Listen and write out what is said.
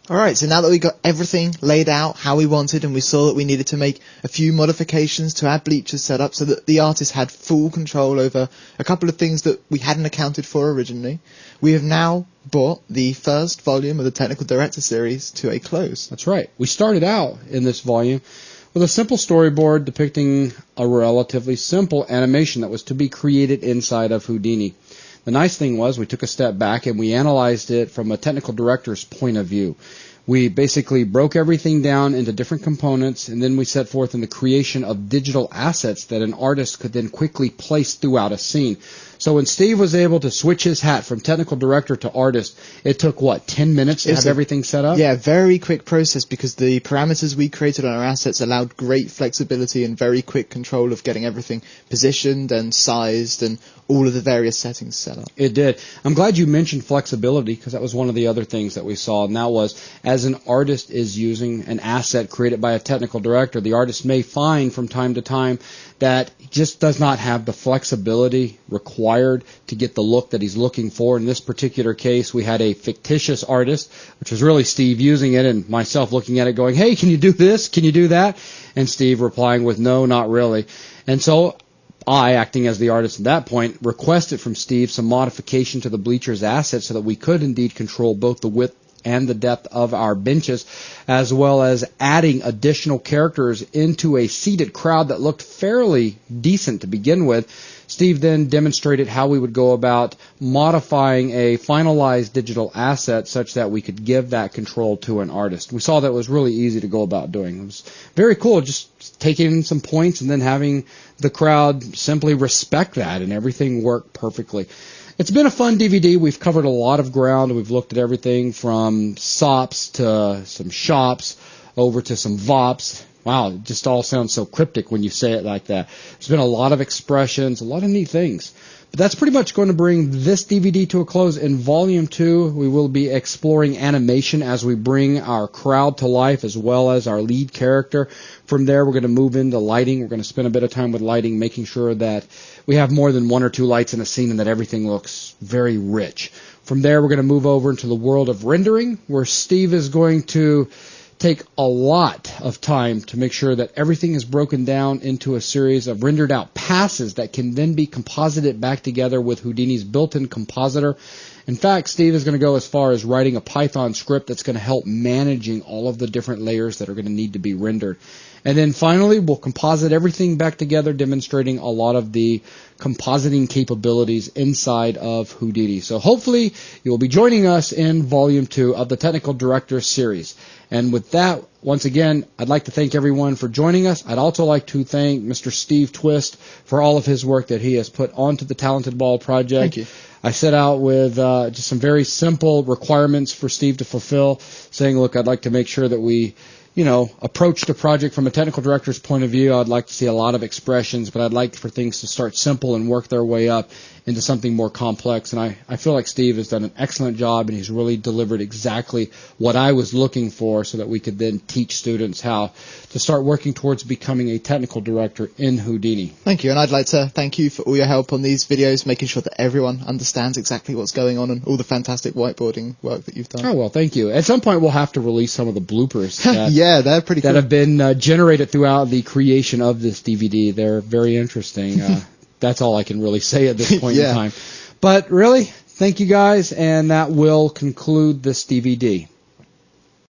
Alright, so now that we got everything laid out how we wanted, and we saw that we needed to make a few modifications to our bleachers set up so that the artist had full control over a couple of things that we hadn't accounted for originally, we have now brought the first volume of the Technical Director series to a close. That's right. We started out in this volume with a simple storyboard depicting a relatively simple animation that was to be created inside of Houdini. The nice thing was we took a step back and we analyzed it from a technical director's point of view. We basically broke everything down into different components, and then we set forth in the creation of digital assets that an artist could then quickly place throughout a scene. So when Steve was able to switch his hat from technical director to artist, it took, 10 minutes to have everything set up? Yeah, very quick process, because the parameters we created on our assets allowed great flexibility and very quick control of getting everything positioned and sized and all of the various settings set up. It did. I'm glad you mentioned flexibility, because that was one of the other things that we saw, and that was as an artist is using an asset created by a technical director, the artist may find from time to time that he just does not have the flexibility required to get the look that he's looking for. In this particular case, we had a fictitious artist, which was really Steve using it and myself looking at it going, hey, can you do this? Can you do that? And Steve replying with, no, not really. And so I, acting as the artist at that point, requested from Steve some modification to the bleachers assets so that we could indeed control both the width and the depth of our benches, as well as adding additional characters into a seated crowd that looked fairly decent to begin with. Steve then demonstrated how we would go about modifying a finalized digital asset such that we could give that control to an artist. We saw that it was really easy to go about doing. It was very cool, just taking some points and then having the crowd simply respect that, and everything worked perfectly. It's been a fun DVD. We've covered a lot of ground. We've looked at everything from SOPs to some shops over to some VOPs. Wow, it just all sounds so cryptic when you say it like that. There's been a lot of expressions, a lot of neat things. But that's pretty much going to bring this DVD to a close. In Volume 2, we will be exploring animation as we bring our crowd to life as well as our lead character. From there, we're going to move into lighting. We're going to spend a bit of time with lighting, making sure that we have more than one or two lights in a scene and that everything looks very rich. From there, we're going to move over into the world of rendering, where Steve is going to take a lot of time to make sure that everything is broken down into a series of rendered out passes that can then be composited back together with Houdini's built-in compositor. In fact, Steve is going to go as far as writing a Python script that's going to help managing all of the different layers that are going to need to be rendered. And then finally, we'll composite everything back together, demonstrating a lot of the compositing capabilities inside of Houdini. So hopefully you will be joining us in Volume 2 of the Technical Director series. And with that, once again, I'd like to thank everyone for joining us. I'd also like to thank Mr. Steve Twist for all of his work that he has put onto the Talented Ball project. Thank you. I set out with just some very simple requirements for Steve to fulfill, saying, look, I'd like to make sure that we approach the project from a technical director's point of view. I'd like to see a lot of expressions, but I'd like for things to start simple and work their way up into something more complex. And I feel like Steve has done an excellent job, and he's really delivered exactly what I was looking for so that we could then teach students how to start working towards becoming a technical director in Houdini. Thank you, and I'd like to thank you for all your help on these videos, making sure that everyone understands exactly what's going on and all the fantastic whiteboarding work that you've done. Oh, well, thank you. At some point, we'll have to release some of the bloopers that, yeah, they're pretty cool. that have been generated throughout the creation of this DVD. They're very interesting. That's all I can really say at this point in time. But really, thank you guys, and that will conclude this DVD.